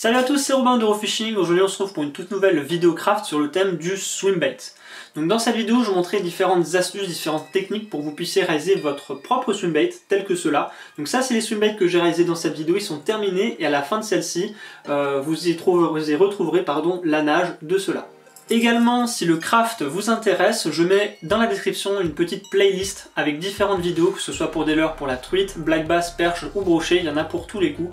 Salut à tous, c'est Robin d'Eurofishing. Aujourd'hui on se retrouve pour une toute nouvelle vidéo craft sur le thème du swimbait. Donc dans cette vidéo je vous montrerai différentes astuces, différentes techniques pour que vous puissiez réaliser votre propre swimbait tel que cela. Donc ça c'est les swimbaits que j'ai réalisés dans cette vidéo, ils sont terminés et à la fin de celle-ci vous y retrouverez la nage de cela. Également, si le craft vous intéresse, je mets dans la description une petite playlist avec différentes vidéos, que ce soit pour des leurres, pour la truite, black bass, perche ou brochet, il y en a pour tous les goûts,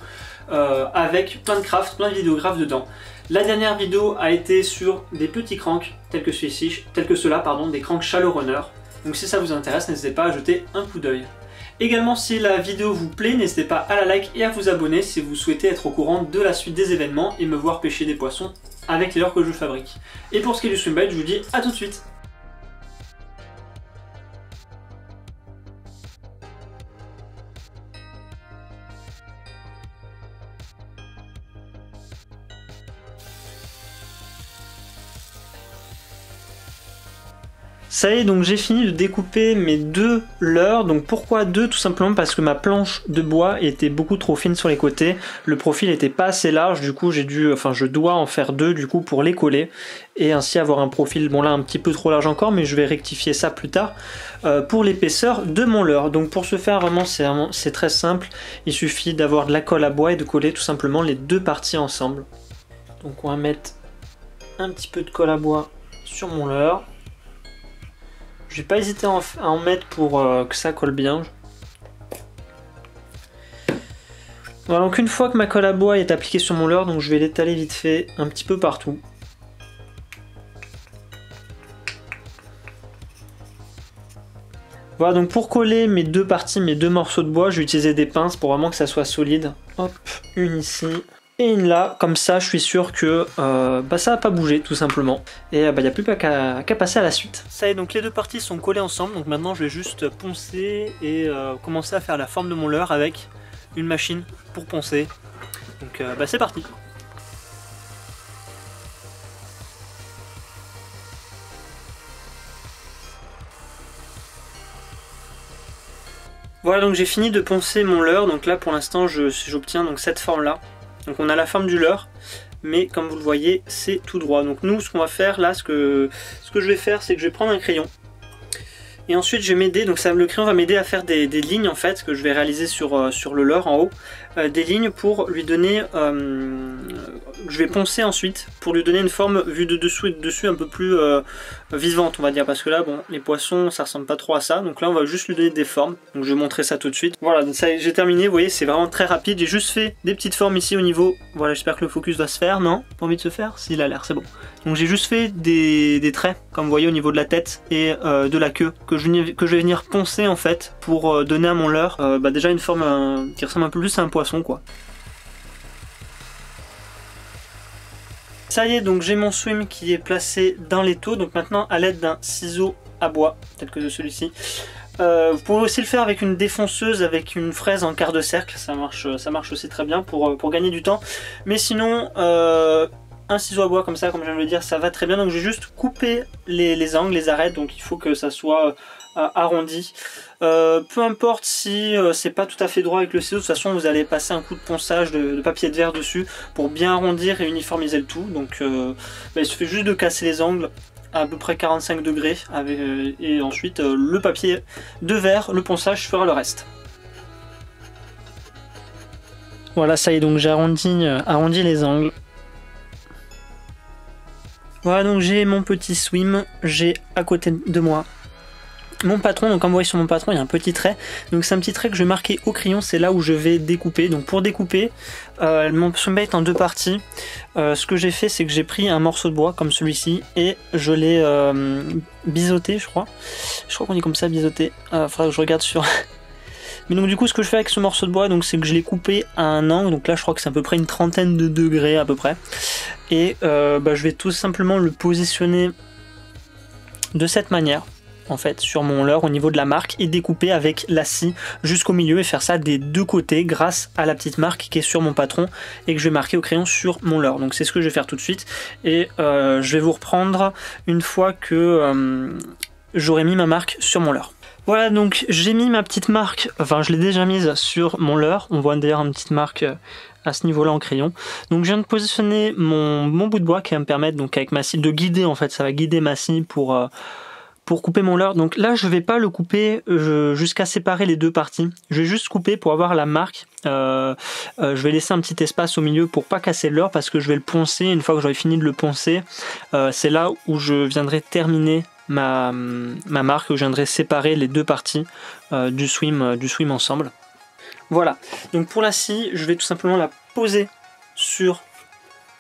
avec plein de crafts, plein de vidéographes dedans. La dernière vidéo a été sur des petits cranks, tels que ceux-là, des cranks Shallow Runner. Donc si ça vous intéresse, n'hésitez pas à jeter un coup d'œil. Également, si la vidéo vous plaît, n'hésitez pas à la like et à vous abonner si vous souhaitez être au courant de la suite des événements et me voir pêcher des poissons avec les leurres que je fabrique. Et pour ce qui est du swimbait, je vous dis à tout de suite. Ça y est, donc j'ai fini de découper mes deux leurres. Donc pourquoi deux? Tout simplement parce que ma planche de bois était beaucoup trop fine sur les côtés. Le profil n'était pas assez large, du coup je dois en faire deux du coup pour les coller et ainsi avoir un profil, bon là un petit peu trop large encore, mais je vais rectifier ça plus tard pour l'épaisseur de mon leurre. Donc pour ce faire c'est très simple, il suffit d'avoir de la colle à bois et de coller tout simplement les deux parties ensemble. Donc on va mettre un petit peu de colle à bois sur mon leurre. Je vais pas hésiter à en mettre pour que ça colle bien. Voilà, donc une fois que ma colle à bois est appliquée sur mon leurre, donc je vais l'étaler vite fait un petit peu partout. Voilà, donc pour coller mes deux parties, mes deux morceaux de bois, je vais utiliser des pinces pour vraiment que ça soit solide. Hop, une ici. Et une là, comme ça je suis sûr que ça va pas bouger tout simplement. Et il n'y a plus qu'à passer à la suite. Ça y est, donc les deux parties sont collées ensemble, donc maintenant je vais juste poncer et commencer à faire la forme de mon leurre avec une machine pour poncer. Donc c'est parti. Voilà, donc j'ai fini de poncer mon leurre, donc là pour l'instant j'obtiens donc cette forme là. Donc on a la forme du leurre, mais comme vous le voyez, c'est tout droit. Donc nous, ce qu'on va faire là, ce que je vais faire, c'est que je vais prendre un crayon. Et ensuite, je vais m'aider, donc le crayon va m'aider à faire des lignes en fait, que je vais réaliser sur le leurre en haut. Des lignes pour lui donner, je vais poncer ensuite, pour lui donner une forme vue de dessous et de dessus un peu plus vivante on va dire. Parce que là, bon, les poissons, ça ressemble pas trop à ça. Donc là, on va juste lui donner des formes. Donc je vais montrer ça tout de suite. Voilà, donc ça j'ai terminé, vous voyez, c'est vraiment très rapide. J'ai juste fait des petites formes ici au niveau, voilà, j'espère que le focus va se faire. Non, pas envie de se faire? S'il a l'air, c'est bon. Donc j'ai juste fait des traits, comme vous voyez, au niveau de la tête et de la queue, que je vais venir poncer en fait, pour donner à mon leurre déjà une forme qui ressemble un peu plus à un poisson quoi. Ça y est, donc j'ai mon swim qui est placé dans l'étau. Donc maintenant, à l'aide d'un ciseau à bois, tel que celui-ci, vous pouvez aussi le faire avec une défonceuse, avec une fraise en quart de cercle, ça marche aussi très bien pour gagner du temps. Mais sinon, un ciseau à bois comme ça, comme je viens de le dire, ça va très bien. Donc je vais juste couper les angles, les arêtes, donc il faut que ça soit arrondi. Peu importe si c'est pas tout à fait droit avec le ciseau, de toute façon vous allez passer un coup de ponçage de papier de verre dessus pour bien arrondir et uniformiser le tout. Donc il suffit juste de casser les angles à peu près 45 degrés et ensuite le papier de verre, le ponçage fera le reste. Voilà, ça y est, donc j'ai arrondi les angles. Voilà, donc j'ai mon petit swim, j'ai à côté de moi mon patron. Donc comme vous voyez sur mon patron il y a un petit trait, donc c'est un petit trait que je vais marquer au crayon, c'est là où je vais découper. Donc pour découper, mon swimbait est en deux parties. Ce que j'ai fait, c'est que j'ai pris un morceau de bois comme celui-ci et je l'ai biseauté, je crois qu'on dit comme ça, biseauté. Faudra que je regarde sur... Mais donc du coup ce que je fais avec ce morceau de bois, donc c'est que je l'ai coupé à un angle, donc là je crois que c'est à peu près une trentaine de degrés à peu près. Et je vais tout simplement le positionner de cette manière en fait sur mon leurre au niveau de la marque et découper avec la scie jusqu'au milieu et faire ça des deux côtés grâce à la petite marque qui est sur mon patron et que je vais marquer au crayon sur mon leurre. Donc c'est ce que je vais faire tout de suite et je vais vous reprendre une fois que j'aurai mis ma marque sur mon leurre. Voilà, donc j'ai mis ma petite marque, enfin je l'ai déjà mise sur mon leurre, on voit d'ailleurs une petite marque à ce niveau-là en crayon. Donc je viens de positionner mon bout de bois qui va me permettre, donc avec ma scie, de guider en fait, ça va guider ma scie pour couper mon leurre. Donc là je vais pas le couper jusqu'à séparer les deux parties. Je vais juste couper pour avoir la marque. Je vais laisser un petit espace au milieu pour pas casser le leurre parce que je vais le poncer. Une fois que j'aurai fini de le poncer, c'est là où je viendrai terminer ma marque, où je viendrai séparer les deux parties du swim ensemble. Voilà, donc pour la scie, je vais tout simplement la poser sur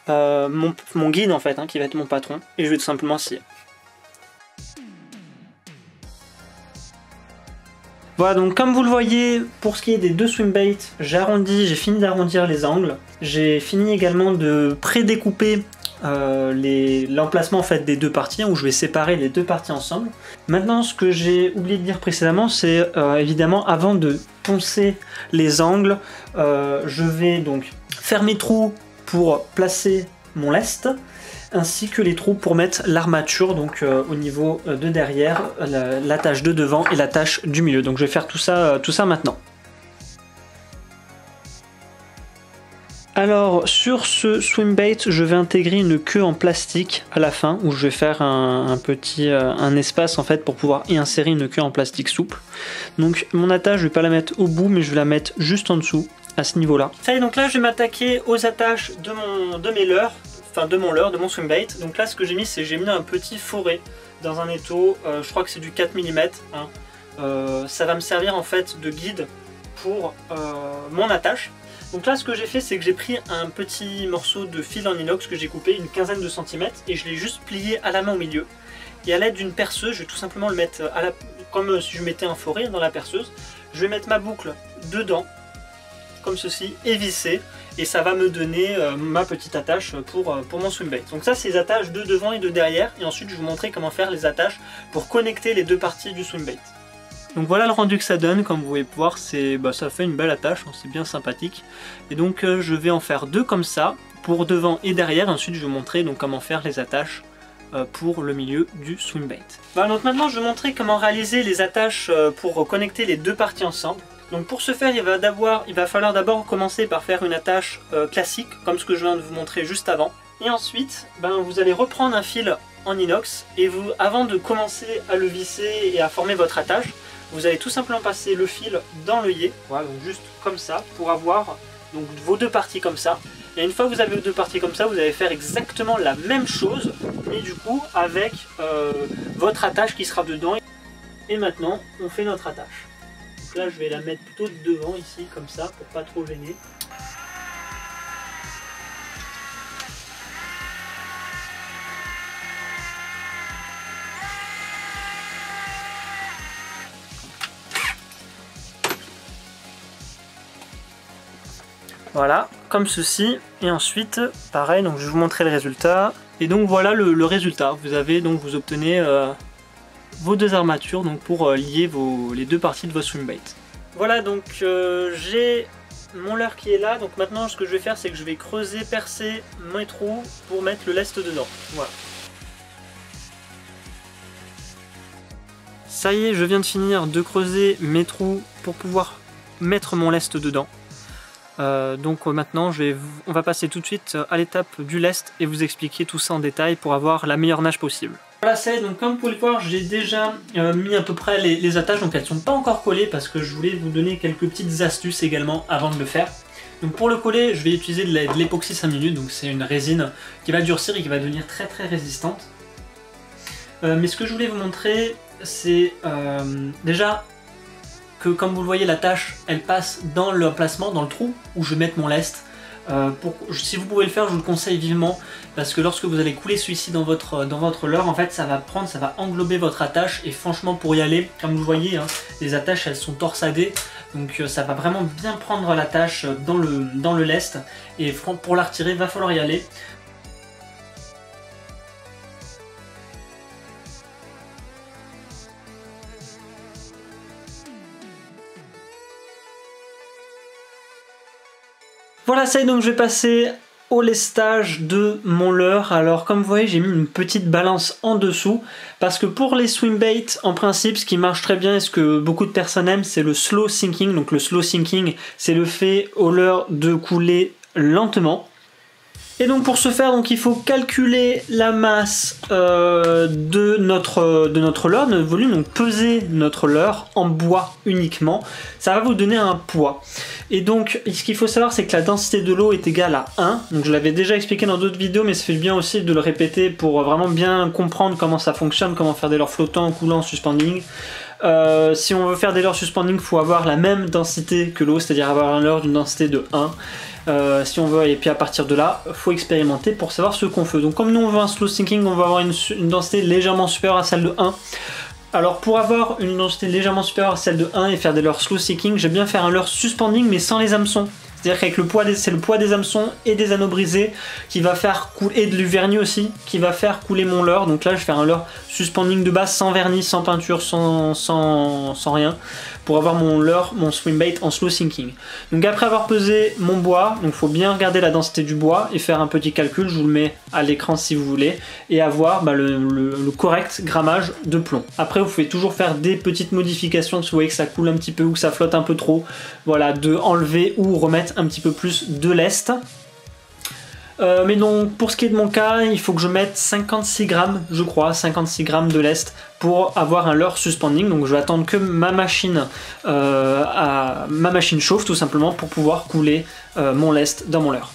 mon guide en fait, qui va être mon patron, et je vais tout simplement scier. Voilà, donc comme vous le voyez, pour ce qui est des deux swim baits, j'ai fini d'arrondir les angles. J'ai fini également de pré-découper l'emplacement en fait des deux parties, où je vais séparer les deux parties ensemble. Maintenant, ce que j'ai oublié de dire précédemment, c'est évidemment avant de poncer les angles, je vais donc faire mes trous pour placer mon lest, ainsi que les trous pour mettre l'armature, donc au niveau de derrière, l'attache de devant et l'attache du milieu. Donc je vais faire tout ça maintenant. Alors sur ce swim bait, je vais intégrer une queue en plastique à la fin, où je vais faire un espace en fait pour pouvoir y insérer une queue en plastique souple. Donc mon attache, je vais pas la mettre au bout, mais je vais la mettre juste en dessous, à ce niveau-là. Ça y est, donc là je vais m'attaquer aux attaches de mes leurres, enfin de mon swim bait. Donc là ce que j'ai mis, c'est j'ai mis un petit forêt dans un étau, je crois que c'est du 4 mm. Ça va me servir en fait de guide pour mon attache. Donc là ce que j'ai fait, c'est que j'ai pris un petit morceau de fil en inox que j'ai coupé une quinzaine de centimètres et je l'ai juste plié à la main au milieu. Et à l'aide d'une perceuse, je vais tout simplement le mettre comme si je mettais un forêt dans la perceuse. Je vais mettre ma boucle dedans, comme ceci, et visser. Et ça va me donner ma petite attache pour mon swim bait. Donc ça, c'est les attaches de devant et de derrière. Et ensuite, je vais vous montrer comment faire les attaches pour connecter les deux parties du swim bait. Donc voilà le rendu que ça donne. Comme vous pouvez voir, ça fait une belle attache, c'est bien sympathique. Et donc je vais en faire deux comme ça, pour devant et derrière. Ensuite, je vais vous montrer donc comment faire les attaches pour le milieu du swim bait. Voilà, donc maintenant, je vais vous montrer comment réaliser les attaches pour connecter les deux parties ensemble. Donc pour ce faire, il va falloir d'abord commencer par faire une attache classique, comme ce que je viens de vous montrer juste avant. Et ensuite, vous allez reprendre un fil en inox, et avant de commencer à le visser et à former votre attache, vous allez tout simplement passer le fil dans l'œillet, voilà, donc juste comme ça, pour avoir donc vos deux parties comme ça. Et une fois que vous avez vos deux parties comme ça, vous allez faire exactement la même chose, mais du coup avec votre attache qui sera dedans. Et maintenant, on fait notre attache. Donc là, je vais la mettre plutôt devant ici, comme ça, pour pas trop gêner. Voilà, comme ceci, et ensuite, pareil, donc je vais vous montrer le résultat. Et donc voilà le résultat. Vous obtenez vos deux armatures donc pour lier les deux parties de vos swim bait. Voilà, donc j'ai mon leurre qui est là. Donc maintenant, ce que je vais faire, c'est que je vais creuser, percer mes trous pour mettre le lest dedans. Voilà. Ça y est, je viens de finir de creuser mes trous pour pouvoir mettre mon lest dedans. Donc maintenant on va passer tout de suite à l'étape du lest et vous expliquer tout ça en détail pour avoir la meilleure nage possible. Voilà, c'est donc comme vous pouvez le voir, j'ai déjà mis à peu près les attaches, donc elles sont pas encore collées parce que je voulais vous donner quelques petites astuces également avant de le faire. Donc pour le coller, je vais utiliser de l'époxy 5 minutes, donc c'est une résine qui va durcir et qui va devenir très résistante. Mais ce que je voulais vous montrer, c'est déjà que comme vous le voyez, l'attache elle passe dans l'emplacement, dans le trou où je vais mettre mon lest. Si vous pouvez le faire, je vous le conseille vivement parce que lorsque vous allez couler celui-ci dans votre leurre, en fait ça va englober votre attache et franchement pour y aller, comme vous le voyez, les attaches elles sont torsadées, donc ça va vraiment bien prendre l'attache dans le lest et pour la retirer, il va falloir y aller. Voilà, ça y est, donc je vais passer au lestage de mon leurre. Alors comme vous voyez, j'ai mis une petite balance en dessous parce que pour les swim baits, en principe, ce qui marche très bien et ce que beaucoup de personnes aiment, c'est le slow sinking. Donc le slow sinking, c'est le fait au leurre de couler lentement. Et donc pour ce faire, donc, il faut calculer la masse de notre leurre, de notre volume, donc peser notre leurre en bois uniquement. Ça va vous donner un poids. Et donc ce qu'il faut savoir, c'est que la densité de l'eau est égale à 1. Donc je l'avais déjà expliqué dans d'autres vidéos, mais ça fait bien aussi de le répéter pour vraiment bien comprendre comment ça fonctionne, comment faire des leurres flottants, coulants, suspending. Si on veut faire des leurres suspending, il faut avoir la même densité que l'eau, c'est-à-dire avoir un leurre d'une densité de 1. Si on veut, et puis à partir de là, il faut expérimenter pour savoir ce qu'on veut. Donc comme nous on veut un slow sinking, on va avoir une densité légèrement supérieure à celle de 1. Alors pour avoir une densité légèrement supérieure à celle de 1 et faire des leurres slow sinking, j'aime bien faire un leurre suspending mais sans les hameçons. C'est-à-dire qu'avec le poids, c'est le poids des hameçons et des anneaux brisés qui va faire couler, et du vernis aussi, qui va faire couler mon leurre. Donc là, je vais faire un leurre suspending de base, sans vernis, sans peinture, sans rien, pour avoir mon leurre, mon swim bait en slow sinking. Donc après avoir pesé mon bois, donc faut bien regarder la densité du bois et faire un petit calcul, je vous le mets à l'écran si vous voulez, et avoir le correct grammage de plomb. Après, vous pouvez toujours faire des petites modifications, si vous voyez que ça coule un petit peu ou que ça flotte un peu trop, voilà, de enlever ou remettre un petit peu plus de lest. Mais donc pour ce qui est de mon cas, il faut que je mette 56 grammes, je crois, 56 grammes de lest pour avoir un leurre suspending. Donc je vais attendre que ma machine chauffe tout simplement pour pouvoir couler mon lest dans mon leurre.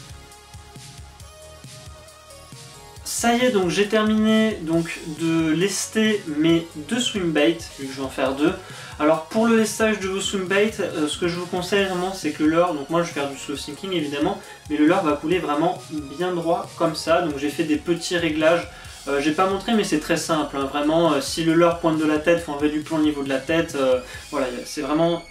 Ça y est, donc j'ai terminé donc de lester mes deux swim baits, vu que je vais en faire deux. Alors pour le lestage de vos swim baits, ce que je vous conseille vraiment, c'est que le leurre, donc moi je vais faire du slow sinking évidemment, mais le leurre va couler vraiment bien droit comme ça. Donc j'ai fait des petits réglages, j'ai pas montré mais c'est très simple, hein, vraiment, si le leurre pointe de la tête, il faut enlever du plomb au niveau de la tête, voilà, c'est vraiment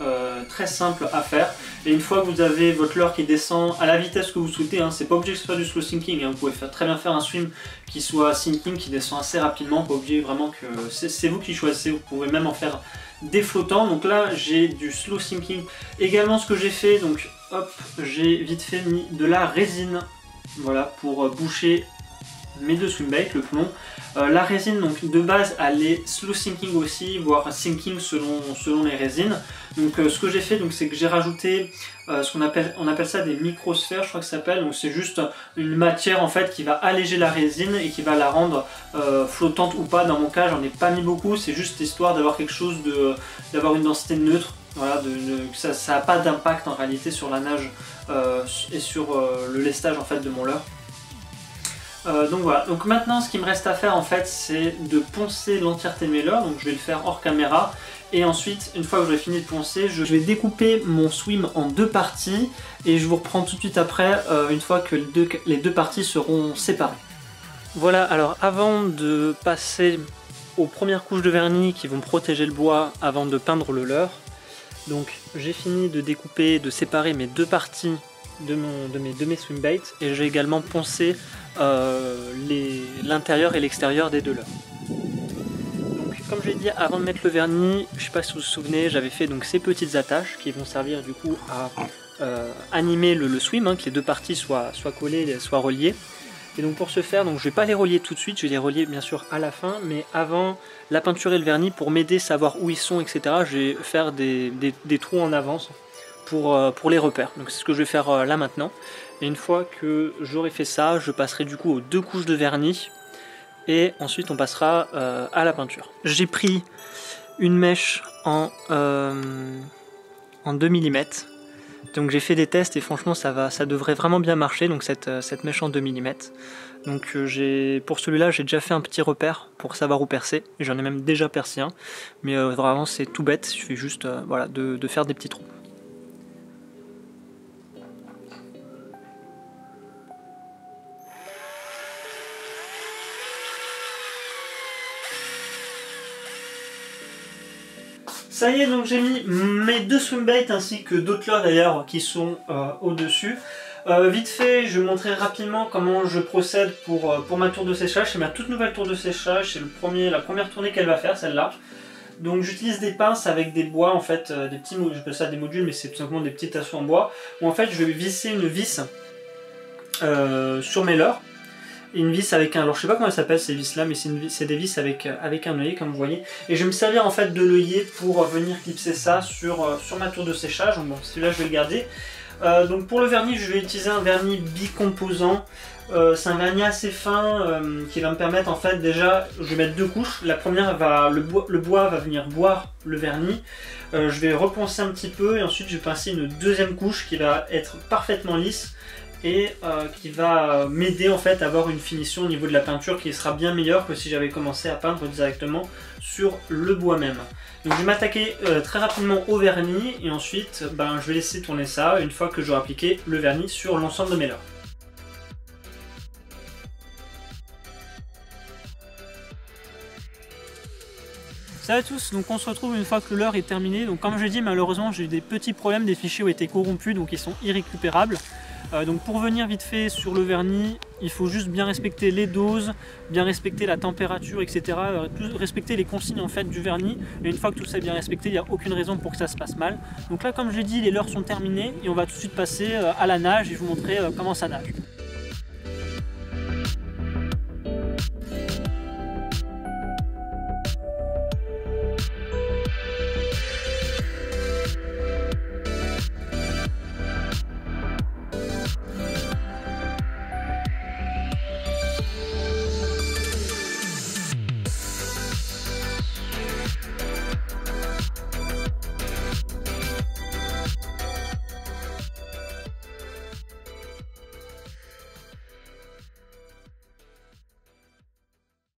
très simple à faire. Et une fois que vous avez votre leurre qui descend à la vitesse que vous souhaitez, hein, c'est pas obligé que ce soit du slow sinking, hein, vous pouvez très bien faire un swim qui soit sinking, qui descend assez rapidement, pas obligé vraiment que... C'est vous qui choisissez, vous pouvez même en faire des flottants. Donc là j'ai du slow sinking. Également ce que j'ai fait, donc hop, j'ai vite fait mis de la résine, voilà, pour boucher mes deux swim baits, le plomb. La résine, donc de base elle est slow sinking aussi, voire sinking selon les résines. Donc ce que j'ai fait, c'est que j'ai rajouté ce qu'on appelle, on appelle ça des microsphères, je crois que ça s'appelle. Donc c'est juste une matière en fait qui va alléger la résine et qui va la rendre flottante ou pas. Dans mon cas j'en ai pas mis beaucoup, c'est juste histoire d'avoir quelque chose d'avoir une densité neutre. Voilà, ça n'a pas d'impact en réalité sur la nage et sur le lestage en fait de mon leurre. Donc voilà, donc maintenant ce qu'il me reste à faire en fait c'est de poncer l'entièreté de mes leurres, donc je vais le faire hors caméra, et ensuite une fois que j'aurai fini de poncer, je vais découper mon swim en deux parties et je vous reprends tout de suite après une fois que les deux parties seront séparées. Voilà, alors avant de passer aux premières couches de vernis qui vont protéger le bois avant de peindre le leurre, donc j'ai fini de découper, de séparer mes deux parties de mes swim baits, et j'ai également poncé l'intérieur et l'extérieur des deux leurres. Donc comme je l'ai dit avant de mettre le vernis, je ne sais pas si vous vous souvenez, j'avais fait donc ces petites attaches qui vont servir du coup à animer le swim, hein, que les deux parties soient collées, soient reliées. Et donc pour ce faire, donc je vais pas les relier tout de suite, je vais les relier bien sûr à la fin, mais avant la peinture et le vernis, pour m'aider à savoir où ils sont, etc., je vais faire des trous en avance pour les repères. Donc c'est ce que je vais faire là maintenant. Et une fois que j'aurai fait ça, je passerai du coup aux deux couches de vernis et ensuite on passera à la peinture. J'ai pris une mèche en 2 mm. Donc j'ai fait des tests et franchement ça devrait vraiment bien marcher, donc cette mèche en 2 mm. Donc pour celui-là j'ai déjà fait un petit repère pour savoir où percer, j'en ai même déjà percé un, mais vraiment c'est tout bête, il suffit juste voilà, de faire des petits trous. Ça y est, donc j'ai mis mes deux swim baits ainsi que d'autres leurres d'ailleurs qui sont au-dessus. Vite fait, je vais montrer rapidement comment je procède pour ma tour de séchage. C'est ma toute nouvelle tour de séchage, c'est la première tournée qu'elle va faire, celle-là. Donc j'utilise des pinces avec des bois, en fait, des petits, j'appelle ça des modules, mais c'est tout simplement des petits tasseaux en bois, où en fait je vais visser une vis sur mes leurres. Une vis avec un, alors je sais pas comment elle s'appelle ces vis là, mais c'est des vis avec un œillet comme vous voyez, et je vais me servir en fait de l'œillet pour venir clipser ça sur ma tour de séchage. Donc bon, celui-là je vais le garder. Donc pour le vernis, je vais utiliser un vernis bicomposant. C'est un vernis assez fin qui va me permettre en fait déjà, je vais mettre deux couches. La première le bois va venir boire le vernis. Je vais reponcer un petit peu et ensuite je vais pincer une deuxième couche qui va être parfaitement lisse et qui va m'aider en fait à avoir une finition au niveau de la peinture qui sera bien meilleure que si j'avais commencé à peindre directement sur le bois même. Donc je vais m'attaquer très rapidement au vernis et ensuite je vais laisser tourner ça une fois que j'aurai appliqué le vernis sur l'ensemble de mes leurres. Salut à tous, donc on se retrouve une fois que le leurre est terminé. Donc comme je l'ai dit, malheureusement j'ai eu des petits problèmes, des fichiers ont été corrompus donc ils sont irrécupérables. Donc pour venir vite fait sur le vernis, il faut juste bien respecter les doses, bien respecter la température, etc. Respecter les consignes en fait du vernis. Et une fois que tout ça est bien respecté, il n'y a aucune raison pour que ça se passe mal. Donc là comme je l'ai dit, les leurres sont terminées et on va tout de suite passer à la nage et vous montrer comment ça nage.